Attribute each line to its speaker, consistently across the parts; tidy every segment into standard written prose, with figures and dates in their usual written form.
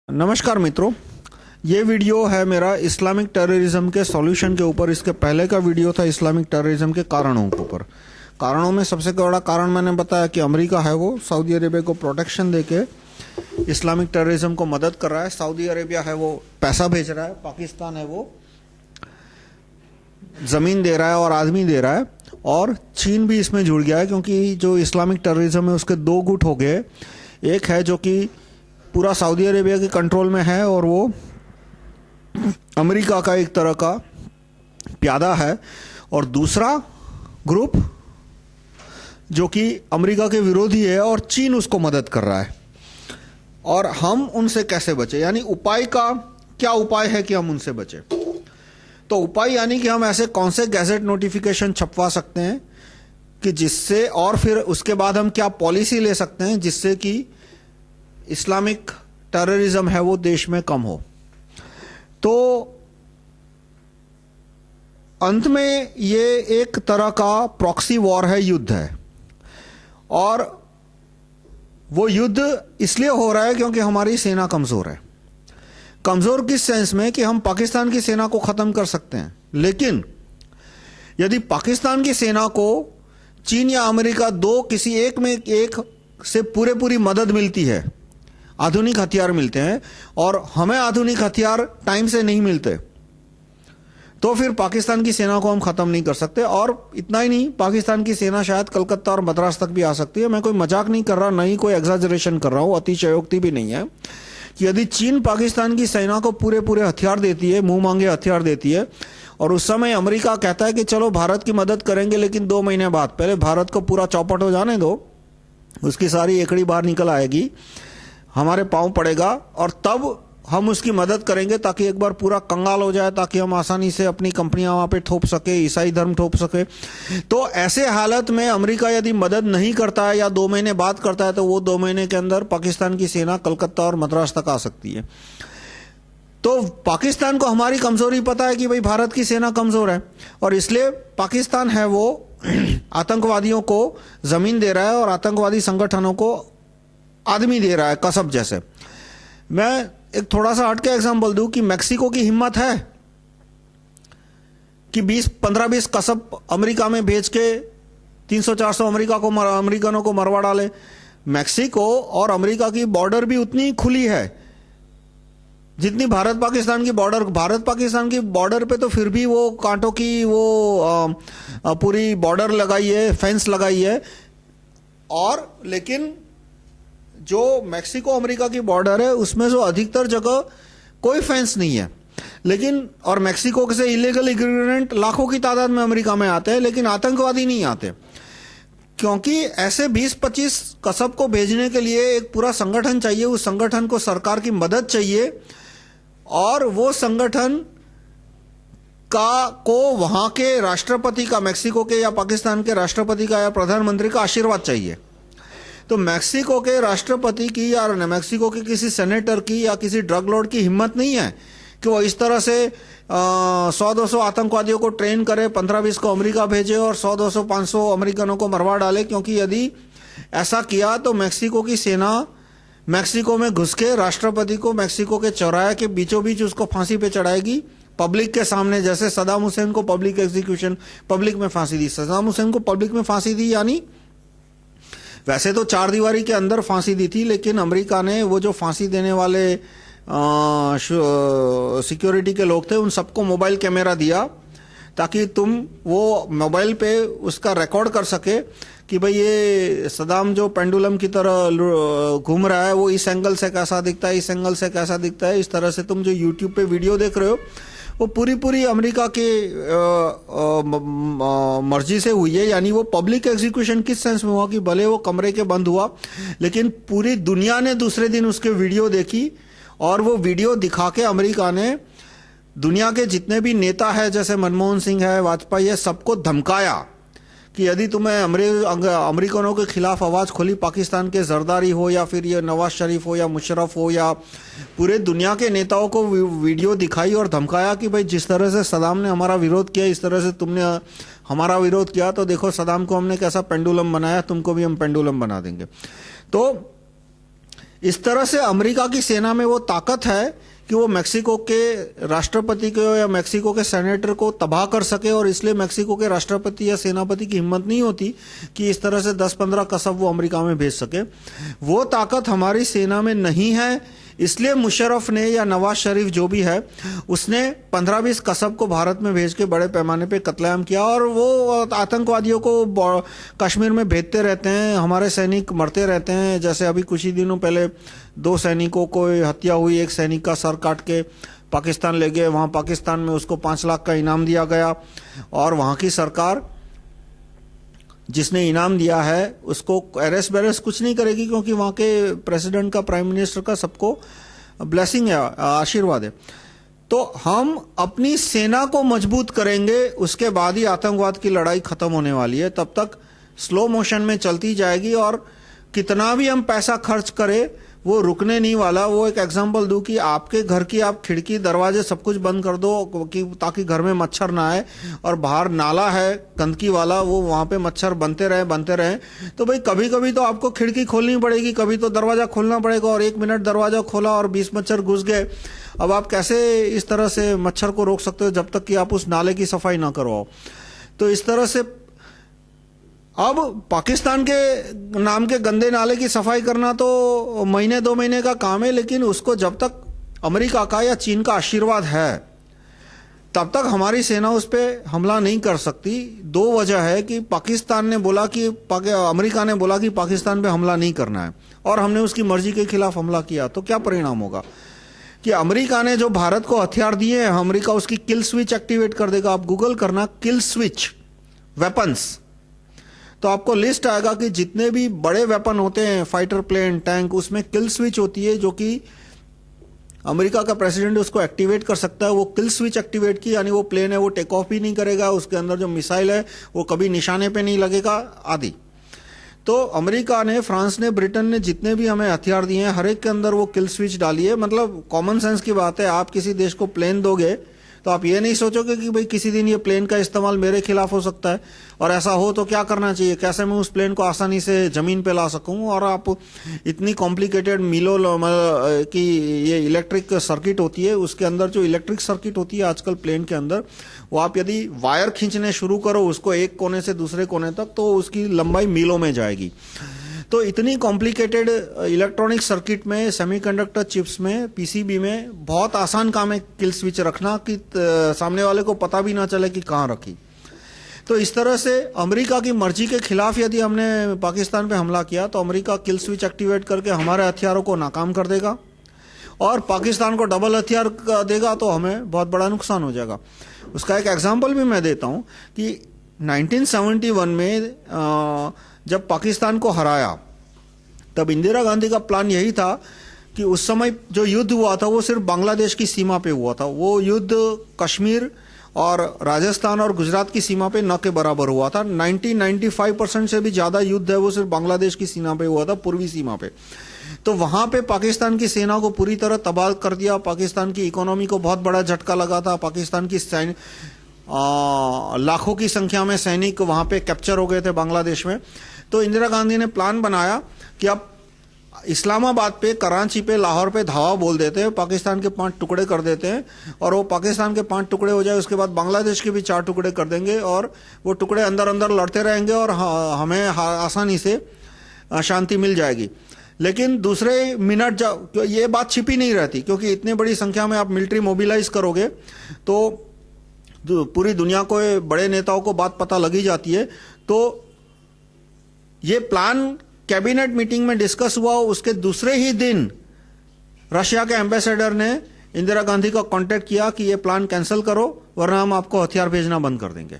Speaker 1: नमस्कार मित्रों, ये वीडियो है मेरा इस्लामिक टेररिज्म के सॉल्यूशन के ऊपर। इसके पहले का वीडियो था इस्लामिक टेररिज्म के कारणों के ऊपर। कारणों में सबसे बड़ा कारण मैंने बताया कि अमेरिका है वो सऊदी अरेबिया को प्रोटेक्शन देके इस्लामिक टेररिज्म को मदद कर रहा है। सऊदी अरेबिया है वो पैसा भेज रहा है, पाकिस्तान है वो ज़मीन दे रहा है और आदमी दे रहा है, और चीन भी इसमें जुड़ गया है क्योंकि जो इस्लामिक टेररिज्म है उसके दो गुट हो गए। एक है जो कि पूरा सऊदी अरेबिया के कंट्रोल में है और वो अमेरिका का एक तरह का प्यादा है, और दूसरा ग्रुप जो कि अमेरिका के विरोधी है और चीन उसको मदद कर रहा है। और हम उनसे कैसे बचे, यानी उपाय का क्या उपाय है कि हम उनसे बचे। तो उपाय यानी कि हम ऐसे कौन से गैजेट नोटिफिकेशन छपवा सकते हैं कि जिससे, और फिर उसके बाद हम क्या पॉलिसी ले सकते हैं जिससे कि इस्लामिक टेररिज्म है वो देश में कम हो। तो अंत में ये एक तरह का प्रॉक्सी वॉर है, युद्ध है, और वो युद्ध इसलिए हो रहा है क्योंकि हमारी सेना कमजोर है। कमजोर किस सेंस में कि हम पाकिस्तान की सेना को खत्म कर सकते हैं, लेकिन यदि पाकिस्तान की सेना को चीन या अमेरिका दो किसी एक में एक से पूरी मदद मिलती है, आधुनिक हथियार मिलते हैं, और हमें आधुनिक हथियार टाइम से नहीं मिलते, तो फिर पाकिस्तान की सेना को हम खत्म नहीं कर सकते। और इतना ही नहीं, पाकिस्तान की सेना शायद कलकत्ता और मद्रास तक भी आ सकती है। मैं कोई मजाक नहीं कर रहा, नहीं कोई एग्जैजरेशन कर रहा हूं, अतिशयोक्ति भी नहीं है कि यदि चीन पाकिस्तान की सेना को पूरे हथियार देती है, मुंह मांगे हथियार देती है, और उस समय अमेरिका कहता है कि चलो भारत की मदद करेंगे लेकिन 2 महीने बाद, पहले भारत को पूरा चौपट हो जाने दो, उसकी सारी एकड़ी बाहर निकल आएगी, हमारे पांव पड़ेगा, और तब हम उसकी मदद करेंगे ताकि एक बार पूरा कंगाल हो जाए, ताकि हम आसानी से अपनी कंपनियां वहां पे थोप सके, ईसाई धर्म थोप सके। तो ऐसे हालत में अमेरिका यदि मदद नहीं करता है या 2 महीने बाद करता है, तो वो 2 महीने के अंदर पाकिस्तान की सेना कलकत्ता और मद्रास तक आ सकती है। तो पाकिस्तान को हमारी कमजोरी पता है कि भाई भारत की सेना कमजोर है, और इसलिए पाकिस्तान है वो आतंकवादियों को जमीन दे रहा है और आतंकवादी संगठनों को आदमी दे रहा है, कसब जैसे। मैं एक थोड़ा सा हटके एग्जांपल दूं कि मैक्सिको की हिम्मत है कि 15-20 कसब अमेरिका में भेज के 300-400 अमेरिकनों को मरवा डाले। मैक्सिको और अमेरिका की बॉर्डर भी उतनी खुली है जितनी भारत पाकिस्तान की बॉर्डर। भारत पाकिस्तान की बॉर्डर पे तो फिर भी वो कांटों की वो पूरी बॉर्डर लगाई है, फेंस लगाई है, और लेकिन जो मैक्सिको अमेरिका की बॉर्डर है उसमें जो अधिकतर जगह कोई फेंस नहीं है, लेकिन और मैक्सिको से इलीगल इमिग्रेंट लाखों की तादाद में अमेरिका में आते हैं, लेकिन आतंकवादी नहीं आते, क्योंकि ऐसे 20-25 कसब को भेजने के लिए एक पूरा संगठन चाहिए। उस संगठन को सरकार की मदद चाहिए, और वो संगठन को वहां के राष्ट्रपति का, मैक्सिको के या पाकिस्तान के राष्ट्रपति का या प्रधानमंत्री का आशीर्वाद चाहिए। तो मैक्सिको के राष्ट्रपति की या मैक्सिको के किसी सेनेटर की या किसी ड्रग लॉर्ड की हिम्मत नहीं है कि वो इस तरह से 100-200 आतंकवादियों को ट्रेन करे, 15-20 को अमेरिका भेजे और 100-200-500 अमेरिकनों को मरवा डाले, क्योंकि यदि ऐसा किया तो मैक्सिको की सेना मैक्सिको में घुस के राष्ट्रपति को मैक्सिको के चौराहे के बीचों बीच उसको फांसी पे चढ़ाएगी, पब्लिक के सामने। जैसे सदाम हुसैन को पब्लिक एग्जीक्यूशन, पब्लिक में फांसी दी, सदाम हुसैन को पब्लिक में फांसी दी, यानी वैसे तो 4 दीवारी के अंदर फांसी दी थी, लेकिन अमेरिका ने वो जो फांसी देने वाले सिक्योरिटी के लोग थे उन सबको मोबाइल कैमरा दिया, ताकि तुम वो मोबाइल पे उसका रिकॉर्ड कर सके कि भाई ये सदाम जो पेंडुलम की तरह घूम रहा है वो इस एंगल से कैसा दिखता है, इस एंगल से कैसा दिखता है। इस तरह से तुम जो यूट्यूब पे वीडियो देख रहे हो वो पूरी अमेरिका के मर्जी से हुई है, यानी वो पब्लिक एग्जीक्यूशन किस सेंस में हुआ कि भले वो कमरे के बंद हुआ, लेकिन पूरी दुनिया ने दूसरे दिन उसके वीडियो देखी, और वो वीडियो दिखा के अमेरिका ने दुनिया के जितने भी नेता है, जैसे मनमोहन सिंह है, वाजपेयी है, सबको धमकाया कि यदि तुम्हें अमेरिकनों के खिलाफ आवाज खोली, पाकिस्तान के जरदारी हो या फिर ये नवाज शरीफ हो या मुशर्रफ हो या पूरे दुनिया के नेताओं को वीडियो दिखाई और धमकाया कि भाई जिस तरह से सदाम ने हमारा विरोध किया, इस तरह से तुमने हमारा विरोध किया, तो देखो सदाम को हमने कैसा पेंडुलम बनाया, तुमको भी हम पेंडुलम बना देंगे। तो इस तरह से अमेरिका की सेना में वो ताकत है कि वो मेक्सिको के राष्ट्रपति को या मेक्सिको के सेनेटर को तबाह कर सके, और इसलिए मेक्सिको के राष्ट्रपति या सेनापति की हिम्मत नहीं होती कि इस तरह से 10-15 कसब वो अमेरिका में भेज सके। वो ताकत हमारी सेना में नहीं है, इसलिए मुशर्रफ ने या नवाज शरीफ जो भी है उसने 15-20 कसब को भारत में भेज के बड़े पैमाने पे कत्लेआम किया, और वो आतंकवादियों को कश्मीर में भेजते रहते हैं, हमारे सैनिक मरते रहते हैं। जैसे अभी कुछ ही दिनों पहले 2 सैनिकों को हत्या हुई, एक सैनिक का सर काट के पाकिस्तान ले गए, वहां पाकिस्तान में उसको 5 लाख का इनाम दिया गया, और वहां की सरकार जिसने इनाम दिया है उसको अरेस्ट बेरेस्ट कुछ नहीं करेगी, क्योंकि वहां के प्रेसिडेंट का, प्राइम मिनिस्टर का सबको ब्लेसिंग है, आशीर्वाद है। तो हम अपनी सेना को मजबूत करेंगे, उसके बाद ही आतंकवाद की लड़ाई खत्म होने वाली है। तब तक स्लो मोशन में चलती जाएगी, और कितना भी हम पैसा खर्च करें वो रुकने नहीं वाला। वो एक एग्जांपल दूं कि आपके घर की आप खिड़की दरवाजे सब कुछ बंद कर दो कि ताकि घर में मच्छर ना आए, और बाहर नाला है गंदगी वाला, वो वहां पे मच्छर बनते रहे, तो भाई कभी कभी तो आपको खिड़की खोलनी पड़ेगी, कभी तो दरवाजा खोलना पड़ेगा, और 1 मिनट दरवाजा खोला और 20 मच्छर घुस गए। अब आप कैसे इस तरह से मच्छर को रोक सकते हो जब तक कि आप उस नाले की सफाई ना करवाओ। तो इस तरह से अब पाकिस्तान के नाम के गंदे नाले की सफाई करना तो महीने 2 महीने का काम है, लेकिन उसको जब तक अमेरिका का या चीन का आशीर्वाद है तब तक हमारी सेना उस पर हमला नहीं कर सकती। 2 वजह है कि पाकिस्तान ने बोला कि अमेरिका ने बोला कि पाकिस्तान पे हमला नहीं करना है, और हमने उसकी मर्जी के खिलाफ हमला किया, तो क्या परिणाम होगा कि अमेरिका ने जो भारत को हथियार दिए हैं, अमेरिका उसकी किल स्विच एक्टिवेट कर देगा। आप गूगल करना किल स्विच वेपन्स, तो आपको लिस्ट आएगा कि जितने भी बड़े वेपन होते हैं, फाइटर प्लेन, टैंक, उसमें किल स्विच होती है, जो कि अमेरिका का प्रेसिडेंट उसको एक्टिवेट कर सकता है। वो किल स्विच एक्टिवेट की, यानी वो प्लेन है वो टेक ऑफ भी नहीं करेगा, उसके अंदर जो मिसाइल है वो कभी निशाने पे नहीं लगेगा आदि। तो अमेरिका ने, फ्रांस ने, ब्रिटेन ने जितने भी हमें हथियार दिए हैं, हर एक के अंदर वो किल स्विच डाली है। मतलब कॉमन सेंस की बात है, आप किसी देश को प्लेन दोगे तो आप ये नहीं सोचोगे कि भाई किसी दिन ये प्लेन का इस्तेमाल मेरे खिलाफ हो सकता है, और ऐसा हो तो क्या करना चाहिए, कैसे मैं उस प्लेन को आसानी से जमीन पे ला सकूं। और आप इतनी कॉम्प्लिकेटेड मीलो की ये इलेक्ट्रिक सर्किट होती है, उसके अंदर जो इलेक्ट्रिक सर्किट होती है आजकल प्लेन के अंदर, वो आप यदि वायर खींचने शुरू करो उसको एक कोने से दूसरे कोने तक, तो उसकी लंबाई मीलों में जाएगी। तो इतनी कॉम्प्लिकेटेड इलेक्ट्रॉनिक सर्किट में, सेमीकंडक्टर चिप्स में, पीसीबी में बहुत आसान काम है किल स्विच रखना कि सामने वाले को पता भी ना चले कि कहां रखी। तो इस तरह से अमेरिका की मर्जी के खिलाफ यदि हमने पाकिस्तान पे हमला किया तो अमेरिका किल स्विच एक्टिवेट करके हमारे हथियारों को नाकाम कर देगा, और पाकिस्तान को डबल हथियार देगा, तो हमें बहुत बड़ा नुकसान हो जाएगा। उसका एक एग्जाम्पल भी मैं देता हूं कि 1971 में जब पाकिस्तान को हराया, तब इंदिरा गांधी का प्लान यही था कि उस समय जो युद्ध हुआ था वो सिर्फ बांग्लादेश की सीमा पे हुआ था। वो युद्ध कश्मीर और राजस्थान और गुजरात की सीमा पे न के बराबर हुआ था। 95% से भी ज्यादा युद्ध है वो सिर्फ बांग्लादेश की सीमा पे हुआ था, पूर्वी सीमा पे। तो वहां पे पाकिस्तान की सेना को पूरी तरह तबाह कर दिया, पाकिस्तान की इकोनॉमी को बहुत बड़ा झटका लगा था, पाकिस्तान की लाखों की संख्या में सैनिक वहां पे कैप्चर हो गए थे बांग्लादेश में। तो इंदिरा गांधी ने प्लान बनाया कि अब इस्लामाबाद पे, कराची पे, लाहौर पे धावा बोल देते हैं, पाकिस्तान के 5 टुकड़े कर देते हैं, और वो पाकिस्तान के 5 टुकड़े हो जाए उसके बाद बांग्लादेश के भी 4 टुकड़े कर देंगे, और वो टुकड़े अंदर अंदर लड़ते रहेंगे और हमें आसानी से शांति मिल जाएगी। लेकिन दूसरे मिनट ये बात छिपी नहीं रहती, क्योंकि इतनी बड़ी संख्या में आप मिलिट्री मोबिलाइज करोगे तो पूरी दुनिया को, बड़े नेताओं को बात पता लगी जाती है। तो ये प्लान कैबिनेट मीटिंग में डिस्कस हुआ, उसके दूसरे ही दिन रशिया के एम्बेसडर ने इंदिरा गांधी का कांटेक्ट किया कि ये प्लान कैंसिल करो वरना हम आपको हथियार भेजना बंद कर देंगे।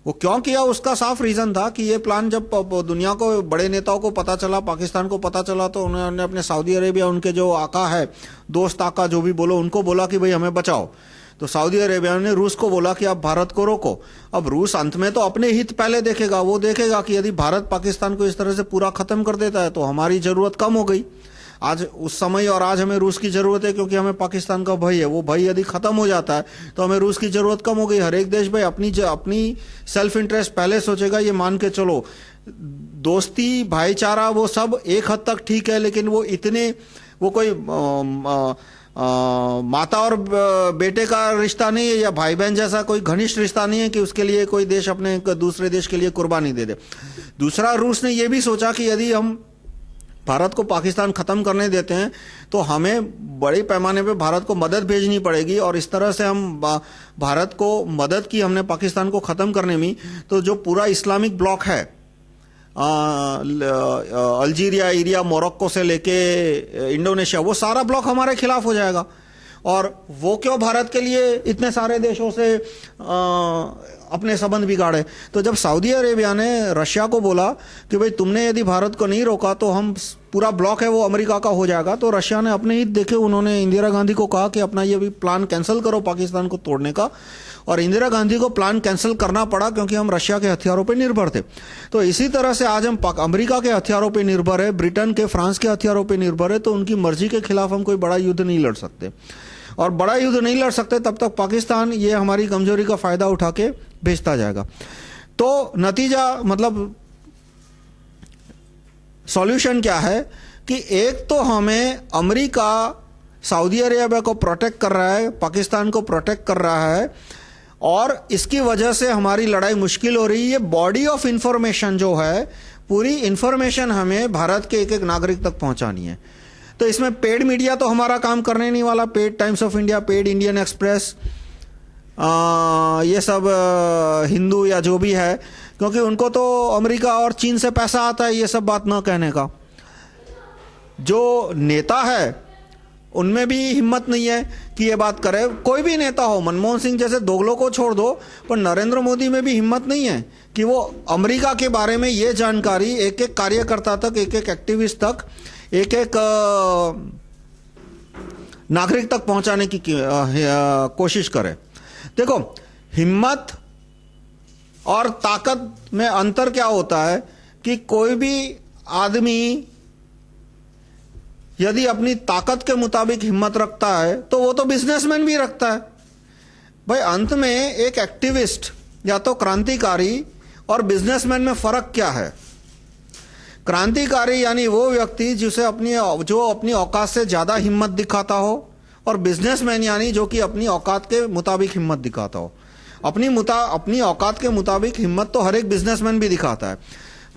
Speaker 1: वो क्यों किया, उसका साफ रीजन था कि ये प्लान जब दुनिया को, बड़े नेताओं को पता चला, पाकिस्तान को पता चला, तो उन्होंने अपने सऊदी अरेबिया, उनके जो आका है, दोस्त आका जो भी बोलो, उनको बोला कि भाई हमें बचाओ। तो सऊदी अरेबिया ने रूस को बोला कि आप भारत को रोको। अब रूस अंत में तो अपने हित पहले देखेगा, वो देखेगा कि यदि भारत पाकिस्तान को इस तरह से पूरा खत्म कर देता है तो हमारी जरूरत कम हो गई। आज उस समय और आज हमें रूस की जरूरत है, क्योंकि हमें पाकिस्तान का भय है। वो भय यदि खत्म हो जाता है तो हमें रूस की जरूरत कम हो गई। हर एक देश भाई अपनी सेल्फ इंटरेस्ट पहले सोचेगा, ये मान के चलो। दोस्ती भाईचारा वो सब एक हद तक ठीक है, लेकिन वो इतने वो कोई माता और बेटे का रिश्ता नहीं है या भाई बहन जैसा कोई घनिष्ठ रिश्ता नहीं है कि उसके लिए कोई देश अपने दूसरे देश के लिए कुर्बानी दे दे। दूसरा, रूस ने यह भी सोचा कि यदि हम भारत को पाकिस्तान खत्म करने देते हैं तो हमें बड़े पैमाने पे भारत को मदद भेजनी पड़ेगी, और इस तरह से हम भारत को मदद की हमने पाकिस्तान को खत्म करने में, तो जो पूरा इस्लामिक ब्लॉक है अल्जीरिया, इरिया, मोरक्को से लेके इंडोनेशिया, वो सारा ब्लॉक हमारे खिलाफ हो जाएगा। और वो क्यों भारत के लिए इतने सारे देशों से अपने संबंध बिगाड़े। तो जब सऊदी अरेबिया ने रशिया को बोला कि भाई तुमने यदि भारत को नहीं रोका तो हम पूरा ब्लॉक है वो अमेरिका का हो जाएगा, तो रशिया ने अपने हित देखे, उन्होंने इंदिरा गांधी को कहा कि अपना ये भी प्लान कैंसिल करो पाकिस्तान को तोड़ने का। और इंदिरा गांधी को प्लान कैंसिल करना पड़ा क्योंकि हम रशिया के हथियारों पर निर्भर थे। तो इसी तरह से आज हम अमेरिका के हथियारों पर निर्भर है, ब्रिटेन के, फ्रांस के हथियारों पर निर्भर है, तो उनकी मर्जी के खिलाफ हम कोई बड़ा युद्ध नहीं लड़ सकते। और बड़ा युद्ध नहीं लड़ सकते तब तक पाकिस्तान ये हमारी कमजोरी का फायदा उठा के भेजता जाएगा। तो नतीजा मतलब सॉल्यूशन क्या है कि एक तो हमें अमेरिका सऊदी अरेबिया को प्रोटेक्ट कर रहा है, पाकिस्तान को प्रोटेक्ट कर रहा है, और इसकी वजह से हमारी लड़ाई मुश्किल हो रही है। बॉडी ऑफ इंफॉर्मेशन जो है, पूरी इंफॉर्मेशन हमें भारत के एक एक नागरिक तक पहुंचानी है। तो इसमें पेड मीडिया तो हमारा काम करने नहीं वाला, paid times of India, paid Indian express, ये सब हिंदू या जो भी है, क्योंकि उनको तो अमेरिका और चीन से पैसा आता है ये सब बात ना कहने का। जो नेता है उनमें भी हिम्मत नहीं है कि ये बात करे, कोई भी नेता हो, मनमोहन सिंह जैसे दोगलों को छोड़ दो, पर नरेंद्र मोदी में भी हिम्मत नहीं है कि वो अमेरिका के बारे में ये जानकारी एक एक कार्यकर्ता तक, एक एक एक्टिविस्ट तक, एक एक नागरिक तक पहुंचाने की कोशिश करे। देखो, हिम्मत और ताकत में अंतर क्या होता है कि कोई भी आदमी यदि अपनी ताकत के मुताबिक हिम्मत रखता है तो वो तो बिजनेसमैन भी रखता है। भाई अंत में एक एक्टिविस्ट या तो क्रांतिकारी और बिजनेसमैन में फर्क क्या है? क्रांतिकारी यानी वो व्यक्ति जिसे जो अपनी औकात से ज्यादा हिम्मत दिखाता हो, और बिजनेसमैन यानी जो कि अपनी औकात के मुताबिक हिम्मत दिखाता हो। अपनी औकात के मुताबिक हिम्मत तो हर एक बिजनेसमैन भी दिखाता है।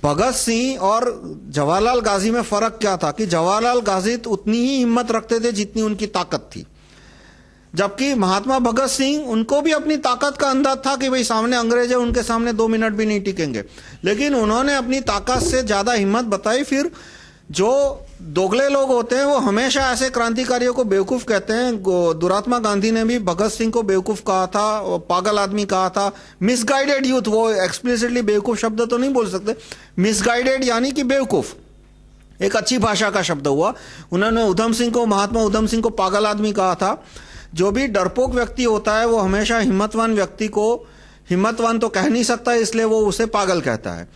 Speaker 1: भगत सिंह और जवाहरलाल गाजी में फर्क क्या था कि जवाहरलाल गाजी तो उतनी ही हिम्मत रखते थे जितनी उनकी ताकत थी, जबकि महात्मा भगत सिंह, उनको भी अपनी ताकत का अंदाज था कि भाई सामने अंग्रेज है, उनके सामने 2 मिनट भी नहीं टिकेंगे, लेकिन उन्होंने अपनी ताकत से ज्यादा हिम्मत बताई। फिर जो दोगले लोग होते हैं वो हमेशा ऐसे क्रांतिकारियों को बेवकूफ कहते हैं। दुरात्मा गांधी ने भी भगत सिंह को बेवकूफ कहा था, पागल आदमी कहा था, मिसगाइडेड यूथ, वो एक्सप्लिसिटली बेवकूफ शब्द तो नहीं बोल सकते, मिसगाइडेड यानी कि बेवकूफ, एक अच्छी भाषा का शब्द हुआ। उन्होंने महात्मा उधम सिंह को पागल आदमी कहा था। जो भी डरपोक व्यक्ति होता है वो हमेशा हिम्मतवान व्यक्ति को हिम्मतवान तो कह नहीं सकता, इसलिए वो उसे पागल कहता है।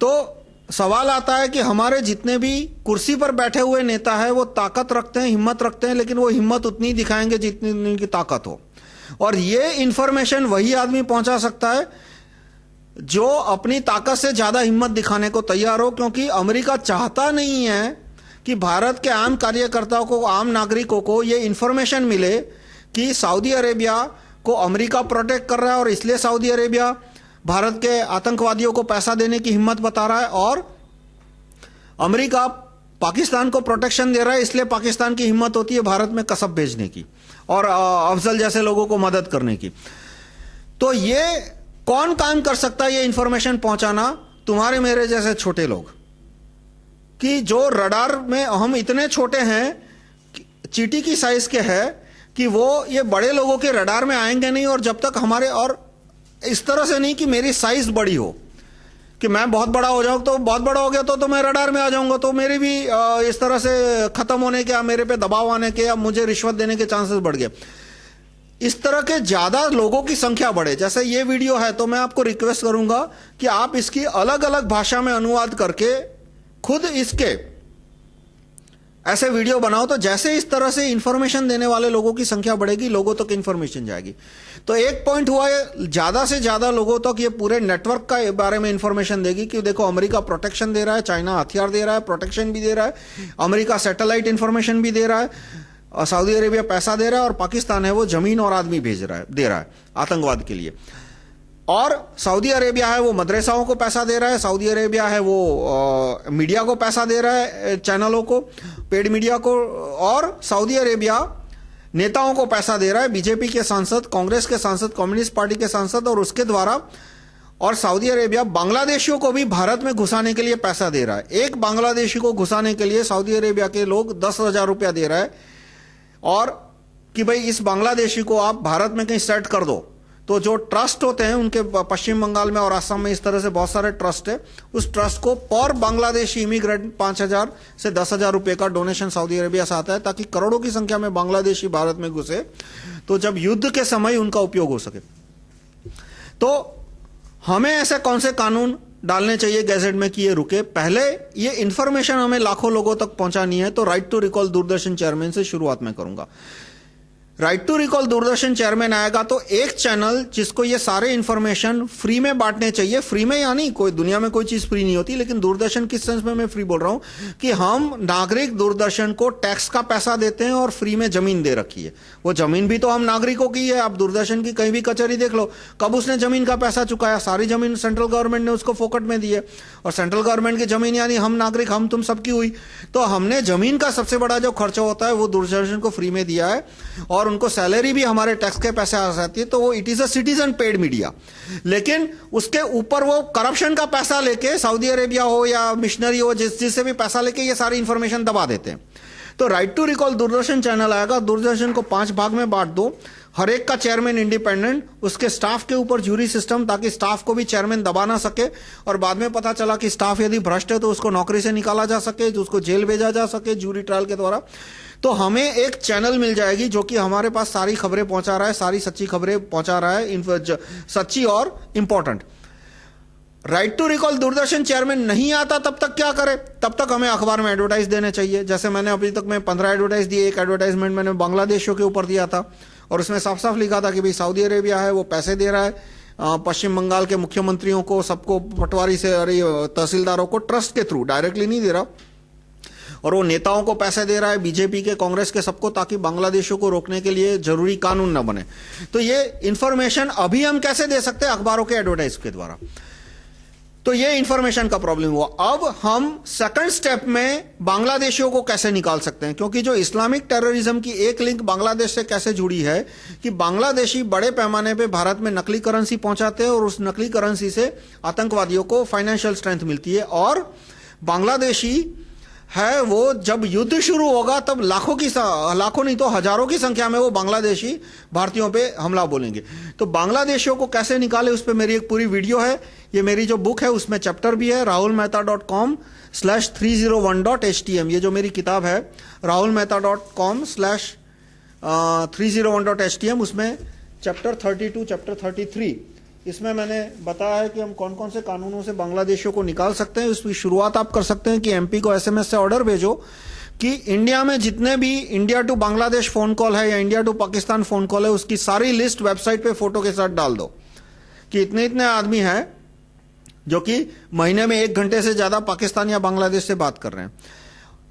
Speaker 1: तो सवाल आता है कि हमारे जितने भी कुर्सी पर बैठे हुए नेता है वो ताकत रखते हैं, हिम्मत रखते हैं, लेकिन वो हिम्मत उतनी दिखाएंगे जितनी उनकी ताकत हो। और ये इंफॉर्मेशन वही आदमी पहुंचा सकता है जो अपनी ताकत से ज्यादा हिम्मत दिखाने को तैयार हो, क्योंकि अमेरिका चाहता नहीं है कि भारत के आम कार्यकर्ताओं को, आम नागरिकों को ये इंफॉर्मेशन मिले कि सऊदी अरेबिया को अमेरिका प्रोटेक्ट कर रहा है और इसलिए सऊदी अरेबिया भारत के आतंकवादियों को पैसा देने की हिम्मत बता रहा है, और अमेरिका पाकिस्तान को प्रोटेक्शन दे रहा है इसलिए पाकिस्तान की हिम्मत होती है भारत में कसब भेजने की और अफजल जैसे लोगों को मदद करने की। तो ये कौन काम कर सकता है ये इंफॉर्मेशन पहुंचाना? तुम्हारे मेरे जैसे छोटे लोग, कि जो रडार में हम इतने छोटे हैं, चींटी की साइज के हैं, कि वो ये बड़े लोगों के रडार में आएंगे नहीं। और जब तक हमारे, और इस तरह से नहीं कि मेरी साइज बड़ी हो, कि मैं बहुत बड़ा हो जाऊं, तो बहुत बड़ा हो गया तो मैं रडार में आ जाऊंगा, तो मेरी भी इस तरह से खत्म होने के या मेरे पे दबाव आने के या मुझे रिश्वत देने के चांसेस बढ़ गए। इस तरह के ज्यादा लोगों की संख्या बढ़े। जैसे ये वीडियो है तो मैं आपको रिक्वेस्ट करूंगा कि आप इसकी अलग अलग भाषा में अनुवाद करके खुद इसके ऐसे वीडियो बनाओ तो जैसे इस तरह से इंफॉर्मेशन देने वाले लोगों की संख्या बढ़ेगी, लोगों तक इंफॉर्मेशन जाएगी। तो एक पॉइंट हुआ है, ज्यादा से ज्यादा लोगों तक ये पूरे नेटवर्क का बारे में इंफॉर्मेशन देगी कि देखो अमेरिका प्रोटेक्शन दे रहा है, चाइना हथियार दे रहा है, प्रोटेक्शन भी दे रहा है, अमेरिका सैटेलाइट इंफॉर्मेशन भी दे रहा है, और सऊदी अरेबिया पैसा दे रहा है, और पाकिस्तान है वो जमीन और आदमी दे रहा है आतंकवाद के लिए। और सऊदी अरेबिया है वो मदरसाओं को पैसा दे रहा है, सऊदी अरेबिया है वो मीडिया को पैसा दे रहा है, चैनलों को, पेड मीडिया को, और सऊदी अरेबिया नेताओं को पैसा दे रहा है, बीजेपी के सांसद, कांग्रेस के सांसद, कम्युनिस्ट पार्टी के सांसद, और उसके द्वारा, और सऊदी अरेबिया बांग्लादेशियों को भी भारत में घुसाने के लिए पैसा दे रहा है। एक बांग्लादेशी को घुसाने के लिए सऊदी अरेबिया के लोग 10,000 रुपया दे रहा है, और कि भाई इस बांग्लादेशी को आप भारत में कहीं सेट कर दो। तो जो ट्रस्ट होते हैं उनके पश्चिम बंगाल में और असम में इस तरह से बहुत सारे ट्रस्ट है, उस ट्रस्ट को पर बांग्लादेशी इमिग्रेंट 5,000 से 10,000 रुपए का डोनेशन सऊदी अरेबिया से आता है, ताकि करोड़ों की संख्या में बांग्लादेशी भारत में घुसे, तो जब युद्ध के समय उनका उपयोग हो सके। तो हमें ऐसे कौन से कानून डालने चाहिए गैजेट में कि ये रुके? पहले ये इंफॉर्मेशन हमें लाखों लोगों तक पहुंचानी है, तो right to recall Doordarshan chairman से शुरुआत में करूंगा। Right to recall Doordarshan chairman आएगा तो एक चैनल जिसको ये सारे इंफॉर्मेशन फ्री में बांटने चाहिए। फ्री में यानी कोई दुनिया में कोई चीज फ्री नहीं होती, लेकिन दूरदर्शन किस सेंस में मैं फ्री बोल रहा हूं कि हम नागरिक दूरदर्शन को टैक्स का पैसा देते हैं और फ्री में जमीन दे रखी है। वो जमीन भी तो हम नागरिकों की है। आप दूरदर्शन की कहीं भी कचहरी देख लो, कब उसने जमीन का पैसा चुकाया? सारी जमीन सेंट्रल गवर्नमेंट ने उसको फोकट में दी है, और सेंट्रल गवर्नमेंट की जमीन यानी हम नागरिक, हम तुम सबकी हुई। तो हमने जमीन का सबसे बड़ा जो खर्चा होता है वो दूरदर्शन को फ्री में दिया है, और उनको सैलरी भी हमारे टैक्स के पैसे आ जाती है। तो वो it is a citizen paid media. लेकिन उसके ऊपर वो करप्शन का पैसा लेके, सऊदी अरेबिया हो या मिशनरी हो, जिससे भी पैसा लेके ये सारी इंफॉर्मेशन दबा देते हैं। तो right to recall Doordarshan channel आएगा, दूरदर्शन को 5 भाग में बांट दो, हर एक का चेयरमैन इंडिपेंडेंट, उसके स्टाफ के ऊपर जूरी सिस्टम, ताकि स्टाफ को भी चेयरमैन दबा ना सके, और बाद में पता चला कि स्टाफ यदि भ्रष्ट है तो उसको नौकरी से निकाला जा सके, जो उसको जेल भेजा जा सके जूरी ट्रायल के द्वारा। तो हमें एक चैनल मिल जाएगी जो कि हमारे पास सारी खबरें पहुंचा रहा है, सारी सच्ची खबरें पहुंचा रहा है, सच्ची और important. Right to recall Doordarshan chairman नहीं आता तब तक क्या करें? तब तक हमें अखबार में एडवर्टाइज देने चाहिए। जैसे मैंने अभी तक में 15 एडवर्टाइज दिए। एक एडवर्टाइजमेंट मैंने बांग्लादेशियों के ऊपर दिया था, और उसमें साफ साफ लिखा था कि भाई सऊदी अरेबिया है वो पैसे दे रहा है पश्चिम बंगाल के मुख्यमंत्रियों को, सबको, पटवारी से, अरे तहसीलदारों को, ट्रस्ट के थ्रू, डायरेक्टली नहीं दे रहा, और वो नेताओं को पैसे दे रहा है, बीजेपी के, कांग्रेस के, सबको, ताकि बांग्लादेशियों को रोकने के लिए जरूरी कानून न बने। तो ये इंफॉर्मेशन अभी हम कैसे दे सकते हैं? अखबारों के एडवर्टाइज के द्वारा। तो ये इंफॉर्मेशन का प्रॉब्लम हुआ। अब हम सेकंड स्टेप में बांग्लादेशियों को कैसे निकाल सकते हैं, क्योंकि जो इस्लामिक टेररिज्म की एक लिंक बांग्लादेश से कैसे जुड़ी है कि बांग्लादेशी बड़े पैमाने पे भारत में नकली करेंसी पहुंचाते हैं, और उस नकली करेंसी से आतंकवादियों को फाइनेंशियल स्ट्रेंथ मिलती है। और बांग्लादेशी है वो जब युद्ध शुरू होगा तब लाखों नहीं तो हजारों की संख्या में वो बांग्लादेशी भारतीयों पे हमला बोलेंगे। तो बांग्लादेशियों को कैसे निकाले, उस पर मेरी एक पूरी वीडियो है। ये मेरी जो बुक है उसमें चैप्टर भी है, rahulmehta.com/301.htm। ये जो मेरी किताब है rahulmehta.com/301.htm, उसमें चैप्टर 32, चैप्टर 33, इसमें मैंने बताया है कि हम कौन कौन से कानूनों से बांग्लादेशियों को निकाल सकते हैं। उसकी शुरुआत आप कर सकते हैं कि एमपी को एसएमएस से ऑर्डर भेजो कि इंडिया में जितने भी India to Bangladesh phone call है या India to Pakistan phone call है, उसकी सारी लिस्ट वेबसाइट पे फोटो के साथ डाल दो कि इतने इतने आदमी हैं जो कि महीने में 1 घंटे से ज्यादा पाकिस्तान या बांग्लादेश से बात कर रहे हैं।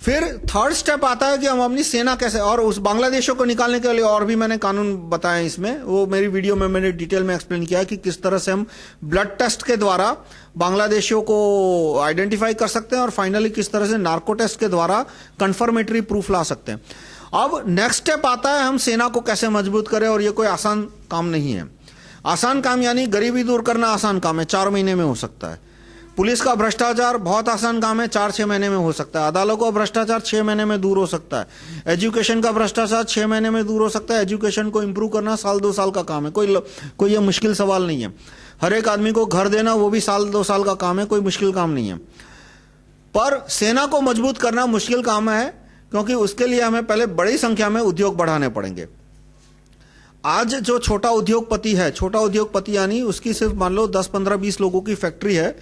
Speaker 1: फिर थर्ड स्टेप आता है कि हम अपनी सेना कैसे, और उस बांग्लादेशियों को निकालने के लिए और भी मैंने कानून बताए इसमें, वो मेरी वीडियो में मैंने डिटेल में एक्सप्लेन किया है कि किस तरह से हम ब्लड टेस्ट के द्वारा बांग्लादेशियों को आइडेंटिफाई कर सकते हैं, और फाइनली किस तरह से नार्को टेस्ट के द्वारा कंफर्मेटरी प्रूफ ला सकते हैं। अब नेक्स्ट स्टेप आता है हम सेना को कैसे मजबूत करें, और ये कोई आसान काम नहीं है। आसान काम यानी गरीबी दूर करना आसान काम है, 4 महीने में हो सकता है। पुलिस का भ्रष्टाचार बहुत आसान काम है, 4-6 महीने में हो सकता है। अदालतों का भ्रष्टाचार 6 महीने में दूर हो सकता है। एजुकेशन का भ्रष्टाचार 6 महीने में दूर हो सकता है। एजुकेशन को इंप्रूव करना 1-2 साल का काम है, कोई ये मुश्किल सवाल नहीं है। हर एक आदमी को घर देना वो भी 1-2 साल का काम है, कोई मुश्किल काम नहीं है। पर सेना को मजबूत करना मुश्किल काम है, क्योंकि उसके लिए हमें पहले बड़ी संख्या में उद्योग बढ़ाने पड़ेंगे। आज जो छोटा उद्योगपति है, छोटा उद्योगपति यानी उसकी सिर्फ मान लो 10, 15, 20 लोगों की फैक्ट्री है,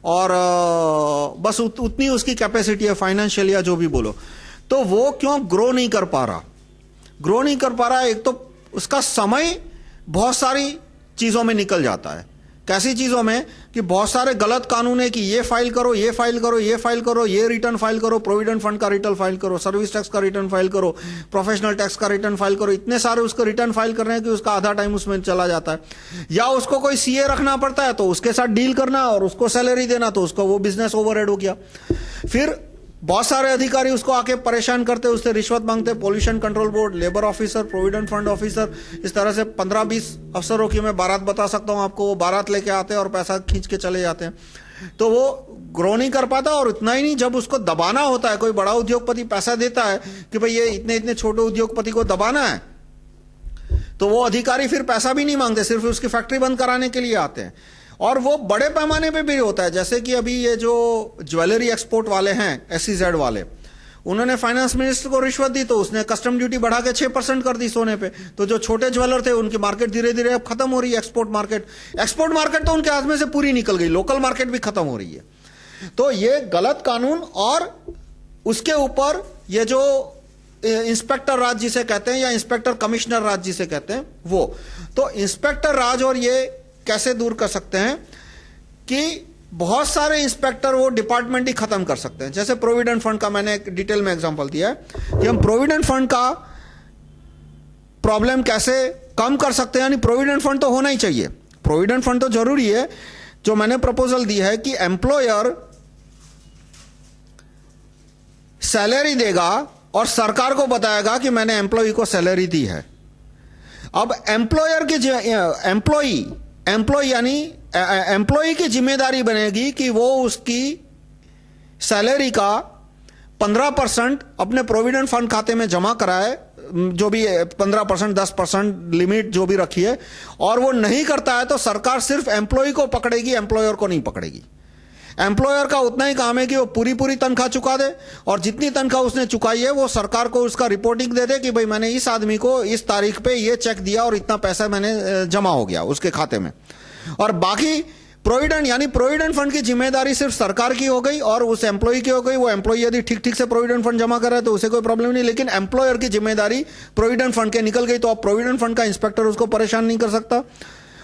Speaker 1: और बस उतनी उसकी कैपेसिटी है फाइनेंशियल या जो भी बोलो, तो वो क्यों ग्रो नहीं कर पा रहा? ग्रो नहीं कर पा रहा है, एक तो उसका समय बहुत सारी चीजों में निकल जाता है। कैसी चीजों में? कि बहुत सारे गलत कानून है कि ये फाइल करो, ये फाइल करो, ये फाइल करो, ये रिटर्न फाइल करो, प्रोविडेंट फंड का रिटर्न फाइल करो, सर्विस टैक्स का रिटर्न फाइल करो, प्रोफेशनल टैक्स का रिटर्न फाइल करो। इतने सारे उसको रिटर्न फाइल कर रहे हैं कि उसका आधा टाइम उसमें चला जाता है। या उसको कोई सीए रखना पड़ता है तो उसके साथ डील करना और उसको सैलरी देना, तो उसको वो बिजनेस ओवरहेड हो गया। फिर बहुत सारे अधिकारी उसको आके परेशान करते, उससे रिश्वत मांगते, pollution control board, labour officer, provident fund officer, इस तरह से 15-20 अफसरों की मैं बारात बता सकता हूं आपको। वो बारात लेके आते हैं और पैसा खींच के चले जाते हैं। तो वो ग्रो नहीं कर पाता। और इतना ही नहीं, जब उसको दबाना होता है, कोई बड़ा उद्योगपति पैसा देता है कि भाई ये इतने इतने छोटे उद्योगपति को दबाना है, तो वो अधिकारी फिर पैसा भी नहीं मांगते, सिर्फ उसकी फैक्ट्री बंद कराने के लिए आते हैं। और वो बड़े पैमाने पे भी होता है। जैसे कि अभी ये जो ज्वेलरी एक्सपोर्ट वाले हैं, SEZ वाले, उन्होंने फाइनेंस मिनिस्टर को रिश्वत दी तो उसने कस्टम ड्यूटी बढ़ा के 6% कर दी सोने पे। तो जो छोटे ज्वेलर थे उनकी मार्केट धीरे धीरे अब खत्म हो रही है। एक्सपोर्ट मार्केट तो उनके हाथ में से पूरी निकल गई, लोकल मार्केट भी खत्म हो रही है। तो ये गलत कानून, और उसके ऊपर ये जो इंस्पेक्टर राज जिसे कहते हैं या इंस्पेक्टर कमिश्नर राज जिसे कहते हैं, वो तो इंस्पेक्टर राज, और ये कैसे दूर कर सकते हैं कि बहुत सारे इंस्पेक्टर वो डिपार्टमेंट ही खत्म कर सकते हैं। जैसे प्रोविडेंट फंड का मैंने एक डिटेल में एग्जांपल दिया है कि हम प्रोविडेंट फंड का प्रॉब्लम कैसे कम कर सकते हैं। यानी प्रोविडेंट फंड तो होना ही चाहिए, प्रोविडेंट फंड तो जरूरी है। जो मैंने प्रपोजल दी है कि एम्प्लॉयर सैलरी देगा और सरकार को बताएगा कि मैंने एम्प्लॉय को सैलरी दी है। अब एम्प्लॉयर की एम्प्लॉय की जिम्मेदारी बनेगी कि वो उसकी सैलरी का 15% अपने प्रोविडेंट फंड खाते में जमा कराए, जो भी 15%, 10% लिमिट जो भी रखी है। और वो नहीं करता है तो सरकार सिर्फ एम्प्लॉय को पकड़ेगी, एम्प्लॉयर को नहीं पकड़ेगी। एम्प्लॉयर का उतना ही काम है कि वो पूरी तनख्वाह चुका दे, और जितनी तनख्वाह उसने चुकाई है वो सरकार को उसका रिपोर्टिंग दे दे कि भाई मैंने इस आदमी को इस तारीख पे ये चेक दिया और इतना पैसा मैंने जमा हो गया उसके खाते में। और बाकी प्रोविडेंट फंड की जिम्मेदारी सिर्फ सरकार की हो गई और उस एम्प्लॉय की हो गई। वो एम्प्लॉय यदि ठीक से प्रोविडेंट फंड जमा कर रहा है तो उसे कोई प्रॉब्लम नहीं, लेकिन एम्प्लॉयर की जिम्मेदारी प्रोविडेंट फंड के निकल गई तो अब प्रोविडेंट फंड का इंस्पेक्टर उसको परेशान नहीं कर सकता,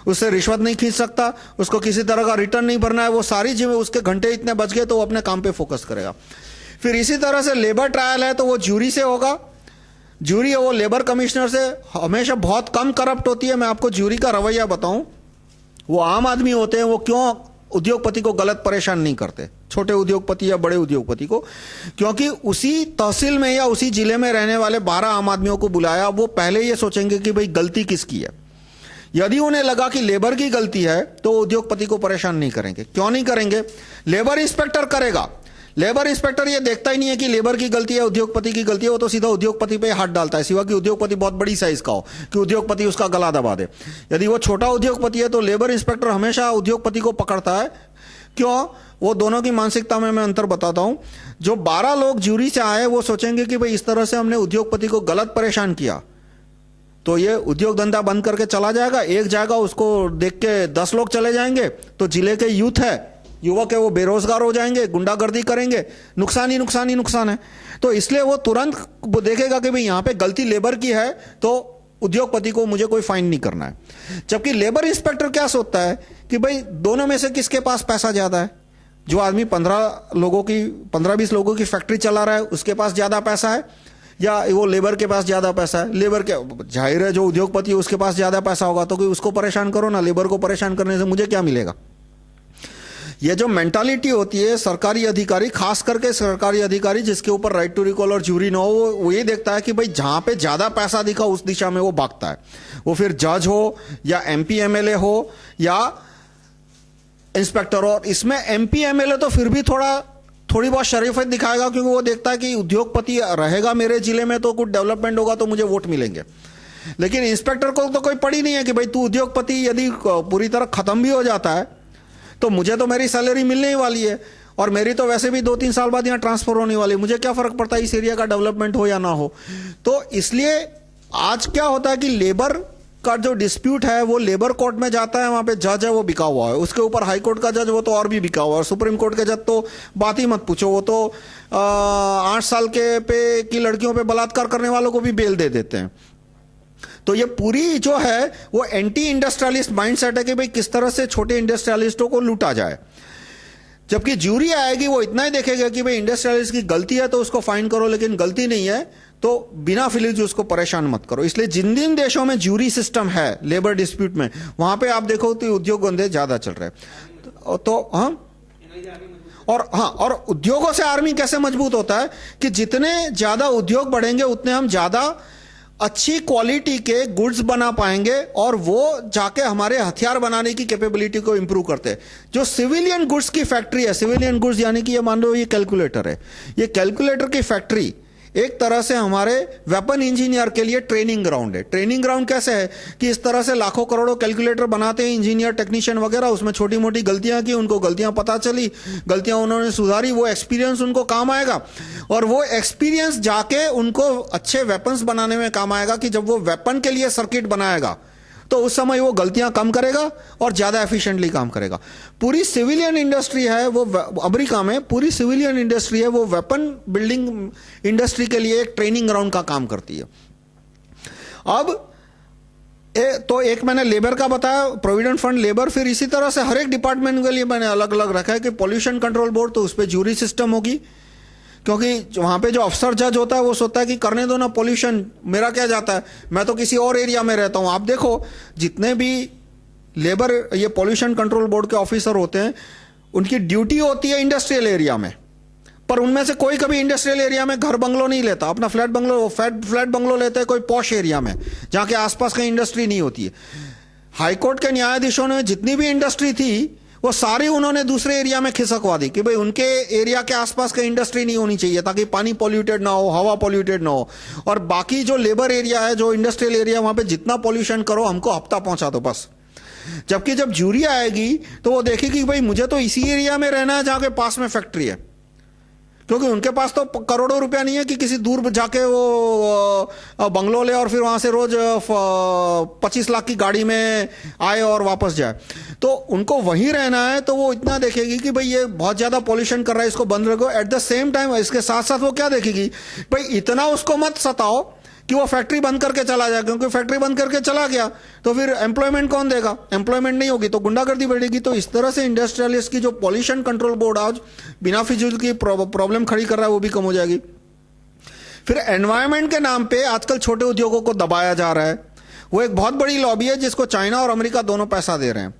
Speaker 1: उससे रिश्वत नहीं खींच सकता, उसको किसी तरह का रिटर्न नहीं भरना है। वो सारी जिम्मेदारी, उसके घंटे इतने बच गए तो वो अपने काम पे फोकस करेगा। फिर इसी तरह से लेबर ट्रायल है तो वो ज्यूरी से होगा। ज्यूरी है वो लेबर कमिश्नर से हमेशा बहुत कम करप्ट होती है। मैं आपको ज्यूरी का रवैया बताऊं, वो आम आदमी होते हैं, वो क्यों उद्योगपति को गलत परेशान नहीं करते, छोटे उद्योगपति या बड़े उद्योगपति को, क्योंकि उसी तहसील में या उसी जिले में रहने वाले 12 आम आदमियों को बुलाया। वो पहले ये सोचेंगे कि भाई गलती किसकी है। यदि उन्हें लगा कि लेबर की गलती है तो उद्योगपति को परेशान नहीं करेंगे। क्यों नहीं करेंगे? लेबर इंस्पेक्टर करेगा। लेबर इंस्पेक्टर ये देखता ही नहीं है कि लेबर की गलती है, उद्योगपति की गलती है, वो तो सीधा उद्योगपति पे हाथ डालता है, सिवा कि उद्योगपति बहुत बड़ी साइज का हो कि उद्योगपति उसका गला दबा दे। यदि वो छोटा उद्योगपति है तो लेबर इंस्पेक्टर हमेशा उद्योगपति को पकड़ता है। क्यों? वो दोनों की मानसिकता में मैं अंतर बताता हूं। जो 12 लोग ज्यूरी से आए वो सोचेंगे कि भाई इस तरह से हमने उद्योगपति को गलत परेशान किया तो ये उद्योग धंधा बंद करके चला जाएगा, एक जाएगा, उसको देख के 10 लोग चले जाएंगे, तो जिले के युवक है वो बेरोजगार हो जाएंगे, गुंडागर्दी करेंगे, नुकसान ही नुकसान है। तो इसलिए वो तुरंत वो देखेगा कि भाई यहां पे गलती लेबर की है तो उद्योगपति को मुझे कोई फाइन नहीं करना है। जबकि लेबर इंस्पेक्टर क्या सोचता है कि भाई दोनों में से किसके पास पैसा ज्यादा है। जो आदमी 15-20 लोगों की फैक्ट्री चला रहा है उसके पास ज्यादा पैसा है, या वो लेबर के पास ज्यादा पैसा है? लेबर के, जाहिर है जो उद्योगपति है उसके पास ज्यादा पैसा होगा, तो कोई उसको परेशान करो ना, लेबर को परेशान करने से मुझे क्या मिलेगा। ये जो मेंटालिटी होती है सरकारी अधिकारी, खास करके सरकारी अधिकारी जिसके ऊपर राइट टू रिकॉल और ज्यूरी ना हो, वो ये देखता है कि भाई जहां पे ज्यादा पैसा दिखा उस दिशा में वो भागता है। वो फिर जज हो या MP MLA हो या इंस्पेक्टर हो। इसमें MP MLA तो फिर भी थोड़ी बहुत शरीफत दिखाएगा, क्योंकि वो देखता है कि उद्योगपति रहेगा मेरे जिले में तो कुछ डेवलपमेंट होगा तो मुझे वोट मिलेंगे। लेकिन इंस्पेक्टर को तो कोई पड़ी नहीं है कि भाई तू उद्योगपति यदि पूरी तरह खत्म भी हो जाता है तो मुझे तो मेरी सैलरी मिलने ही वाली है, और मेरी तो वैसे भी 2-3 साल बाद यहां ट्रांसफर होने वाली, मुझे क्या फर्क पड़ता है इस एरिया का डेवलपमेंट हो या ना हो। तो इसलिए आज क्या होता है कि लेबर का जो डिस्प्यूट है वो लेबर कोर्ट में जाता है, वहां पे जज है वो बिका हुआ है, उसके ऊपर हाई कोर्ट का जज वो तो और भी बिका हुआ है, सुप्रीम कोर्ट के जज तो बात ही मत पूछो, वो तो 8 साल के पे की लड़कियों पे बलात्कार करने वालों को भी बेल दे देते हैं। तो ये पूरी जो है वो एंटी इंडस्ट्रियलिस्ट माइंडसेट है कि भाई किस तरह से छोटे इंडस्ट्रियलिस्टों को लूटा जाए। जबकि ज्यूरी आएगी वो इतना ही देखेगा कि भाई इंडस्ट्रियलिस्ट की गलती है तो उसको फाइन करो, लेकिन गलती नहीं है तो बिना फिलिज उसको परेशान मत करो। इसलिए जिन जिन देशों में ज्यूरी सिस्टम है लेबर डिस्प्यूट में, वहां पे आप देखो तो उद्योग धंधे ज्यादा चल रहे हैं। तो और उद्योगों से आर्मी कैसे मजबूत होता है कि जितने ज्यादा उद्योग बढ़ेंगे उतने हम ज्यादा अच्छी क्वालिटी के गुड्स बना पाएंगे और वो जाके हमारे हथियार बनाने की कैपेबिलिटी को इंप्रूव करते हैं। जो सिविलियन गुड्स की फैक्ट्री है, सिविलियन गुड्स यानी कि ये मान लो ये कैलकुलेटर है, ये कैलकुलेटर की फैक्ट्री एक तरह से हमारे वेपन इंजीनियर के लिए ट्रेनिंग ग्राउंड है। ट्रेनिंग ग्राउंड कैसे है कि इस तरह से लाखों करोड़ों कैलकुलेटर बनाते हैं इंजीनियर टेक्नीशियन वगैरह, उसमें छोटी मोटी गलतियां की, उनको गलतियां पता चली, गलतियां उन्होंने सुधारी, वो एक्सपीरियंस उनको काम आएगा और वो एक्सपीरियंस जाके उनको अच्छे वेपन्स बनाने में काम आएगा कि जब वो वेपन के लिए सर्किट बनाएगा तो उस समय वो गलतियां कम करेगा और ज्यादा एफिशिएंटली काम करेगा। पूरी सिविलियन इंडस्ट्री है वो, अमेरिका में पूरी सिविलियन इंडस्ट्री है वो वेपन बिल्डिंग इंडस्ट्री के लिए एक ट्रेनिंग ग्राउंड का काम करती है। अब तो एक मैंने लेबर का बताया, प्रोविडेंट फंड, लेबर, फिर इसी तरह से हर एक डिपार्टमेंट के लिए मैंने अलग अलग रखा है कि पॉल्यूशन कंट्रोल बोर्ड, तो उस पर ज्यूरी सिस्टम होगी, क्योंकि वहां पे जो अफसर जज होता है वो सोचता है कि करने दो ना पॉल्यूशन, मेरा क्या जाता है, मैं तो किसी और एरिया में रहता हूं। आप देखो जितने भी लेबर ये पॉल्यूशन कंट्रोल बोर्ड के ऑफिसर होते हैं उनकी ड्यूटी होती है इंडस्ट्रियल एरिया में, पर उनमें से कोई कभी इंडस्ट्रियल एरिया में घर बंगलो नहीं लेता, अपना फ्लैट बंगलो लेते हैं कोई पॉश एरिया में जहां के आसपास कहीं इंडस्ट्री नहीं होती है। हाईकोर्ट के न्यायाधीशों ने जितनी भी इंडस्ट्री थी वो सारी उन्होंने दूसरे एरिया में खिसकवा दी कि भाई उनके एरिया के आसपास कहीं इंडस्ट्री नहीं होनी चाहिए ताकि पानी पॉल्यूटेड ना हो, हवा पॉल्यूटेड ना हो, और बाकी जो लेबर एरिया है, जो इंडस्ट्रियल एरिया, वहां पे जितना पॉल्यूशन करो हमको हफ्ता पहुंचा दो बस। जबकि जब ज्यूरी आएगी तो वो देखेगी भाई मुझे तो इसी एरिया में रहना है जहां के पास में फैक्ट्री है, क्योंकि उनके पास तो करोड़ों रुपया नहीं है कि किसी दूर जाके वो बंगलो ले और फिर वहां से रोज 25 लाख की गाड़ी में आए और वापस जाए। तो उनको वहीं रहना है, तो वो इतना देखेगी कि भाई ये बहुत ज्यादा पॉल्यूशन कर रहा है, इसको बंद रखो। एट द सेम टाइम इसके साथ साथ वो क्या देखेगी, भाई इतना उसको मत सताओ कि वो फैक्ट्री बंद करके चला जाए, क्योंकि फैक्ट्री बंद करके चला गया तो फिर एम्प्लॉयमेंट कौन देगा, एम्प्लॉयमेंट नहीं होगी तो गुंडागर्दी बढ़ेगी। तो इस तरह से इंडस्ट्रियलिस्ट की जो पॉल्यूशन कंट्रोल बोर्ड आज बिना फिजूल की प्रॉब्लम खड़ी कर रहा है वो भी कम हो जाएगी। फिर एनवायरमेंट के नाम पे आजकल छोटे उद्योगों को दबाया जा रहा है, वो एक बहुत बड़ी लॉबी है जिसको चाइना और अमेरिका दोनों पैसा दे रहे हैं।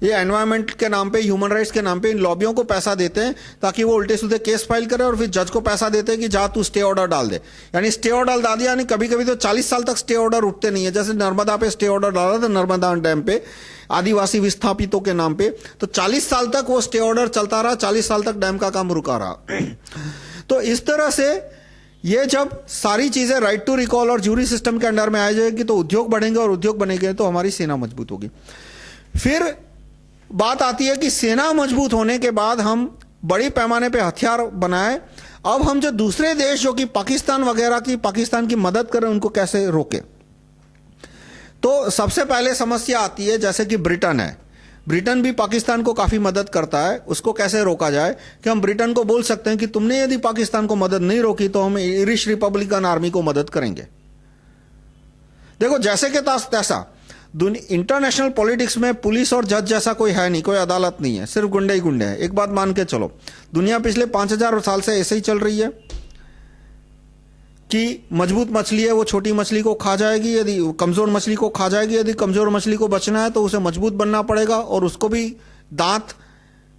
Speaker 1: ये एनवायरमेंट के नाम पे, ह्यूमन राइट्स के नाम पे इन लॉबियों को पैसा देते हैं ताकि वो उल्टे सीधे केस फाइल करे और फिर जज को पैसा देते हैं कि जा तू स्टे ऑर्डर डाल दे। यानी स्टे ऑर्डर डाल दिया, यानी कभी कभी तो 40 साल तक स्टे ऑर्डर उठते नहीं है। जैसे नर्मदा पे स्टे ऑर्डर डाला था, नर्मदा डैम पे आदिवासी विस्थापितों के नाम पे, तो 40 साल तक वो स्टे ऑर्डर चलता रहा, 40 साल तक डैम का काम रुका रहा। तो इस तरह से ये जब सारी चीजें राइट टू रिकॉल और ज्यूरी सिस्टम के अंडर में आ जाएगी तो उद्योग बढ़ेंगे, और उद्योग बनेंगे तो हमारी सेना मजबूत होगी। फिर बात आती है कि सेना मजबूत होने के बाद हम बड़ी पैमाने पे हथियार बनाए। अब हम जो दूसरे देश जो कि पाकिस्तान वगैरह की, पाकिस्तान की मदद करें, उनको कैसे रोके। तो सबसे पहले समस्या आती है जैसे कि ब्रिटेन है, ब्रिटेन भी पाकिस्तान को काफी मदद करता है, उसको कैसे रोका जाए। कि हम ब्रिटेन को बोल सकते हैं कि तुमने यदि पाकिस्तान को मदद नहीं रोकी तो हम आयरिश रिपब्लिकन आर्मी को मदद करेंगे। देखो जैसे कि तैसा इंटरनेशनल पॉलिटिक्स में पुलिस और जज जैसा कोई है नहीं, कोई अदालत नहीं है, सिर्फ गुंडे ही गुंडे हैं। एक बात मान के चलो, दुनिया पिछले 5000 साल से ऐसे ही चल रही है कि मजबूत मछली है वो छोटी मछली को खा जाएगी, यदि कमजोर मछली को खा जाएगी। यदि कमजोर मछली को बचना है तो उसे मजबूत बनना पड़ेगा और उसको भी दांत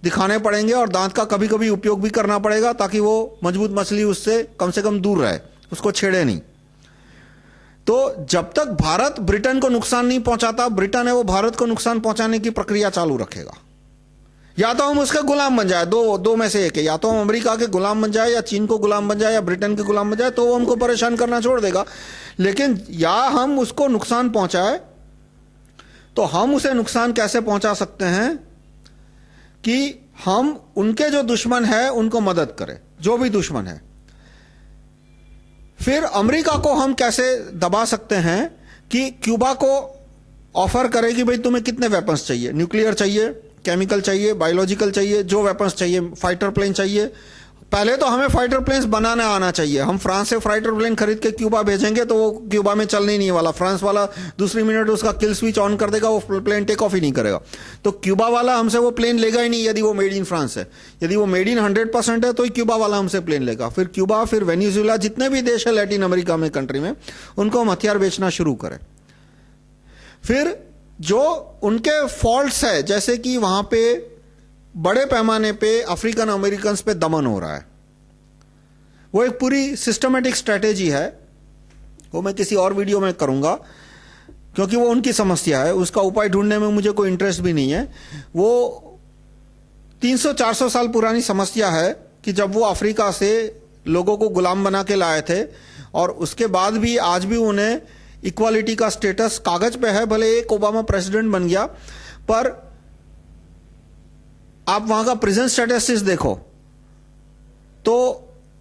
Speaker 1: दिखाने पड़ेंगे और दांत का कभी कभी उपयोग भी करना पड़ेगा ताकि वो मजबूत मछली उससे कम से कम दूर रहे, उसको छेड़े नहीं। तो जब तक भारत ब्रिटेन को नुकसान नहीं पहुंचाता, ब्रिटेन है वो भारत को नुकसान पहुंचाने की प्रक्रिया चालू रखेगा। या तो हम उसके गुलाम बन जाए, दो में से एक है, या तो हम अमेरिका के गुलाम बन जाए, या चीन को गुलाम बन जाए, या ब्रिटेन के गुलाम बन जाए, तो वो हमको परेशान करना छोड़ देगा। लेकिन या हम उसको नुकसान पहुंचाए, तो हम उसे नुकसान कैसे पहुंचा सकते हैं कि हम उनके जो दुश्मन है उनको मदद करें, जो भी दुश्मन है। फिर अमेरिका को हम कैसे दबा सकते हैं कि क्यूबा को ऑफर करे कि भाई तुम्हें कितने वेपन्स चाहिए, न्यूक्लियर चाहिए, केमिकल चाहिए, बायोलॉजिकल चाहिए, जो वेपन्स चाहिए, फाइटर प्लेन चाहिए। पहले तो हमें फाइटर प्लेन्स बनाना आना चाहिए। हम फ्रांस से फाइटर प्लेन खरीद के क्यूबा भेजेंगे तो वो क्यूबा में चलने नहीं वाला। फ्रांस वाला दूसरी मिनट उसका किल स्विच ऑन कर देगा, वो प्लेन टेक ऑफ ही नहीं करेगा। तो क्यूबा वाला हमसे वो प्लेन लेगा ही नहीं यदि वो मेड इन फ्रांस है। यदि वो मेड इन 100% है तो ही क्यूबा वाला हमसे प्लेन लेगा। फिर क्यूबा, फिर वेनेजुएला, जितने भी देश है लैटिन अमेरिका में कंट्री में, उनको हम हथियार बेचना शुरू करें। फिर जो उनके फॉल्ट्स है, जैसे कि वहां पे बड़े पैमाने पे अफ्रीकन अमेरिकन पे दमन हो रहा है, वो एक पूरी सिस्टमेटिक स्ट्रेटेजी है। वो मैं किसी और वीडियो में करूंगा क्योंकि वो उनकी समस्या है, उसका उपाय ढूंढने में मुझे कोई इंटरेस्ट भी नहीं है। वो 300-400 साल पुरानी समस्या है कि जब वो अफ्रीका से लोगों को गुलाम बना के लाए थे और उसके बाद भी आज भी उन्हें इक्वालिटी का स्टेटस कागज पे है। भले एक ओबामा प्रेसिडेंट बन गया, पर आप वहां का प्रिजन स्टेटिस्टिक्स देखो तो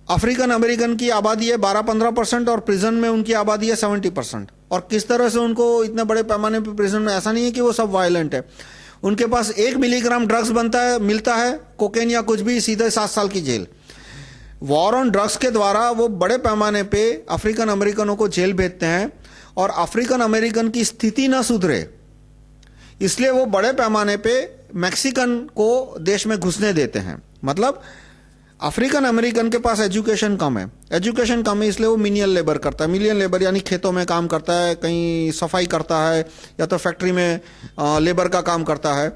Speaker 1: अफ्रीकन अमेरिकन की आबादी है 12-15% और प्रिजन में उनकी आबादी है 70%। और किस तरह से उनको इतने बड़े पैमाने पर प्रिजन में, ऐसा नहीं है कि वो सब वायलेंट है, उनके पास 1 मिलीग्राम ड्रग्स मिलता है, कोकेन या कुछ भी, सीधे 7 साल की जेल। वॉर ऑन ड्रग्स के द्वारा वो बड़े पैमाने पे अफ्रीकन अमेरिकनों को जेल भेजते हैं और अफ्रीकन अमेरिकन की स्थिति ना सुधरे इसलिए वो बड़े पैमाने पे मैक्सिकन को देश में घुसने देते हैं। मतलब अफ्रीकन अमेरिकन के पास एजुकेशन कम है, एजुकेशन कम है इसलिए वो मिनियल लेबर करता है। मिनियल लेबर यानी खेतों में काम करता है, कहीं सफाई करता है या तो फैक्ट्री में लेबर का काम करता है।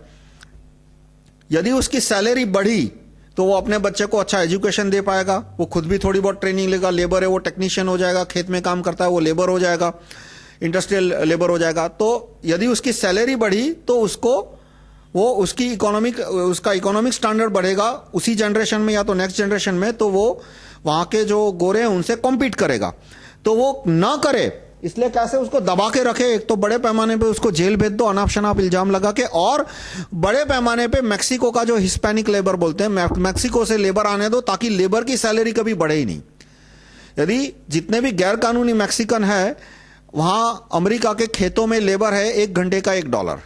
Speaker 1: यदि उसकी सैलरी बढ़ी तो वो अपने बच्चे को अच्छा एजुकेशन दे पाएगा, वो खुद भी थोड़ी बहुत ट्रेनिंग लेगा। लेबर है वो टेक्नीशियन हो जाएगा, खेत में काम करता है वो लेबर हो जाएगा, इंडस्ट्रियल लेबर हो जाएगा। तो यदि उसकी सैलरी बढ़ी तो उसका इकोनॉमिक स्टैंडर्ड बढ़ेगा उसी जनरेशन में या तो नेक्स्ट जनरेशन में, तो वो वहां के जो गोरे हैं उनसे कॉम्पीट करेगा। तो वो ना करे इसलिए कैसे उसको दबा के रखे, एक तो बड़े पैमाने पे उसको जेल भेज दो अनाप शनाप इल्जाम लगा के, और बड़े पैमाने पे मैक्सिको का जो हिस्पैनिक लेबर बोलते हैं, मैक्सिको से लेबर आने दो ताकि लेबर की सैलरी कभी बढ़े ही नहीं। यदि जितने भी गैर कानूनी मैक्सिकन है, वहां अमेरिका के खेतों में लेबर है 1 घंटे का $1।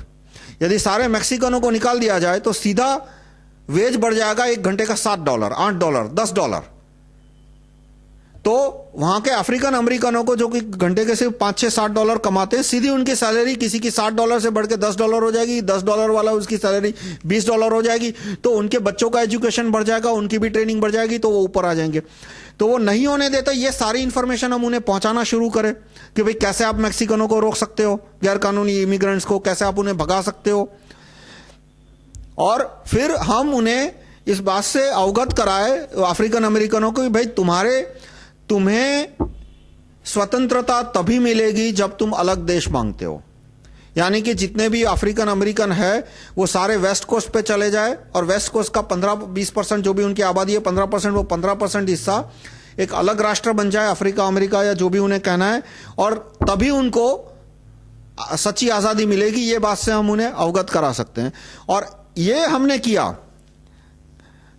Speaker 1: यदि सारे मैक्सिकनों को निकाल दिया जाए तो सीधा वेज बढ़ जाएगा 1 घंटे का $7, $8, $10। तो वहां के अफ्रीकन अमेरिकनों को जो कि घंटे के सिर्फ $5-6-7 कमाते हैं, सीधी उनकी सैलरी किसी की $7 से बढ़ के $10 हो जाएगी, $10 वाला उसकी सैलरी $20 हो जाएगी। तो उनके बच्चों का एजुकेशन बढ़ जाएगा, उनकी भी ट्रेनिंग बढ़ जाएगी, तो वो ऊपर आ जाएंगे। तो वो नहीं होने देते। ये सारी इंफॉर्मेशन हम उन्हें पहुंचाना शुरू करें कि भाई कैसे आप मैक्सिकनों को रोक सकते हो, गैर कानूनी इमिग्रेंट्स को कैसे आप उन्हें भगा सकते हो। और फिर हम उन्हें इस बात से अवगत कराए अफ्रीकन अमेरिकनों को, भाई तुम्हें स्वतंत्रता तभी मिलेगी जब तुम अलग देश मांगते हो। यानी कि जितने भी अफ्रीकन अमेरिकन है वो सारे वेस्ट कोस्ट पे चले जाए और वेस्ट कोस्ट का 15-20% जो भी उनकी आबादी है 15%, वो 15% हिस्सा एक अलग राष्ट्र बन जाए, अफ्रीका अमेरिका या जो भी उन्हें कहना है, और तभी उनको सच्ची आजादी मिलेगी। ये बात से हम उन्हें अवगत करा सकते हैं। और ये हमने किया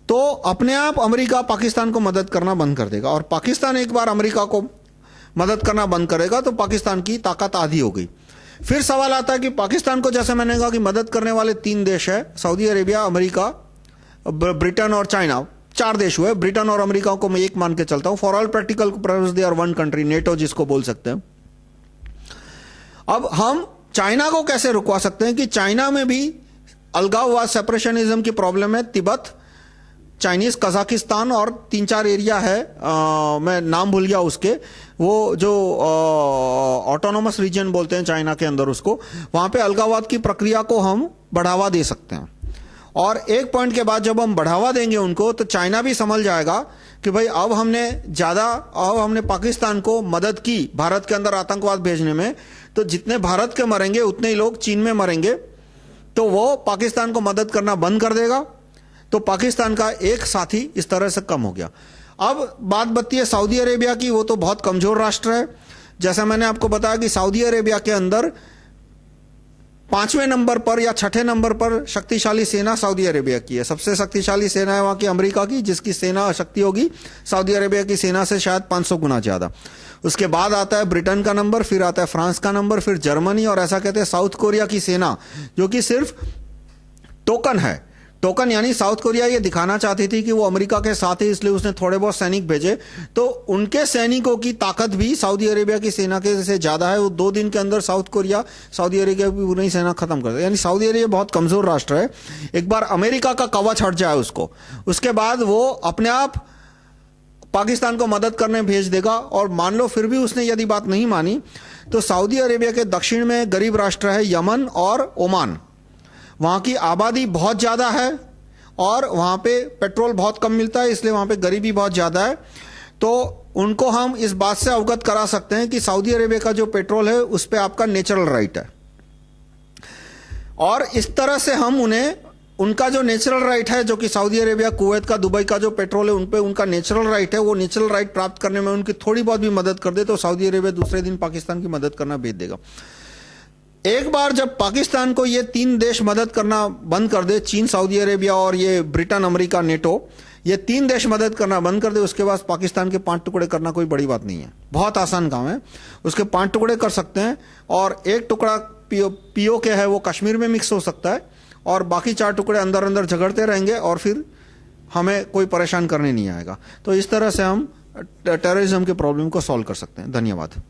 Speaker 1: तो अपने आप अमेरिका पाकिस्तान को मदद करना बंद कर देगा। और पाकिस्तान एक बार अमेरिका को मदद करना बंद करेगा तो पाकिस्तान की ताकत आधी हो गई। फिर सवाल आता है कि पाकिस्तान को, जैसे मैंने कहा कि मदद करने वाले 3 देश है, सऊदी अरेबिया, अमेरिका, ब्रिटेन और चाइना। 4 देश हुए। ब्रिटेन और अमेरिका को मैं एक मान के चलता हूं। For all practical purpose they are 1 country, NATO जिसको बोल सकते हैं। अब हम चाइना को कैसे रुकवा सकते हैं कि चाइना में भी अलगाववाद, सेपरेशनिज्म की प्रॉब्लम है। तिब्बत, चाइनीज कजाकिस्तान और 3-4 एरिया है, मैं नाम भूल गया उसके, वो जो ऑटोनोमस रीजन बोलते हैं चाइना के अंदर, उसको वहां पे अलगाववाद की प्रक्रिया को हम बढ़ावा दे सकते हैं। और एक पॉइंट के बाद जब हम बढ़ावा देंगे उनको, तो चाइना भी समझ जाएगा कि भाई अब हमने पाकिस्तान को मदद की भारत के अंदर आतंकवाद भेजने में, तो जितने भारत के मरेंगे उतने ही लोग चीन में मरेंगे। तो वो पाकिस्तान को मदद करना बंद कर देगा। तो पाकिस्तान का एक साथी इस तरह से कम हो गया। अब बात बत्ती है सऊदी अरेबिया की। वो तो बहुत कमजोर राष्ट्र है। जैसा मैंने आपको बताया कि सऊदी अरेबिया के अंदर 5वें नंबर पर या 6ठे नंबर पर शक्तिशाली सेना सऊदी अरेबिया की है। सबसे शक्तिशाली सेना है वहां की अमेरिका की, जिसकी सेना शक्ति होगी सऊदी अरेबिया की सेना से शायद 500 गुना ज्यादा। उसके बाद आता है ब्रिटेन का नंबर, फिर आता है फ्रांस का नंबर, फिर जर्मनी, और ऐसा कहते हैं साउथ कोरिया की सेना, जो कि सिर्फ टोकन है। टोकन यानी साउथ कोरिया ये दिखाना चाहती थी कि वो अमेरिका के साथ है, इसलिए उसने थोड़े बहुत सैनिक भेजे। तो उनके सैनिकों की ताकत भी सऊदी अरेबिया की सेना के से ज्यादा है। वो 2 दिन के अंदर साउथ कोरिया सऊदी अरेबिया की पूरी सेना खत्म कर दे। यानी सऊदी अरेबिया बहुत कमजोर राष्ट्र है। एक बार अमेरिका का कवच हट जाए उसको, उसके बाद वो अपने आप पाकिस्तान को मदद करने भेज देगा। और मान लो फिर भी उसने यदि बात नहीं मानी, तो सऊदी अरेबिया के दक्षिण में गरीब राष्ट्र है यमन और ओमान। वहां की आबादी बहुत ज्यादा है और वहां पे पेट्रोल बहुत कम मिलता है, इसलिए वहां पे गरीबी बहुत ज्यादा है। तो उनको हम इस बात से अवगत करा सकते हैं कि सऊदी अरेबिया का जो पेट्रोल है उस पे आपका नेचुरल राइट है, और इस तरह से हम उन्हें उनका जो नेचुरल राइट है, जो कि सऊदी अरेबिया, कुवैत का, दुबई का जो पेट्रोल है उन पे उनका नेचुरल राइट है, वो नेचुरल राइट प्राप्त करने में उनकी थोड़ी बहुत भी मदद कर दे तो सऊदी अरेबिया दूसरे दिन पाकिस्तान की मदद करना भेज देगा। एक बार जब पाकिस्तान को ये 3 देश मदद करना बंद कर दे, चीन, सऊदी अरेबिया और ये ब्रिटेन, अमेरिका, नेटो, ये 3 देश मदद करना बंद कर दे, उसके बाद पाकिस्तान के 5 टुकड़े करना कोई बड़ी बात नहीं है, बहुत आसान काम है। उसके 5 टुकड़े कर सकते हैं और एक टुकड़ा पीओके है वो कश्मीर में मिक्स हो सकता है, और बाकी 4 टुकड़े अंदर अंदर झगड़ते रहेंगे और फिर हमें कोई परेशान करने नहीं आएगा। तो इस तरह से हम टेररिज्म के प्रॉब्लम को सॉल्व कर सकते हैं। धन्यवाद।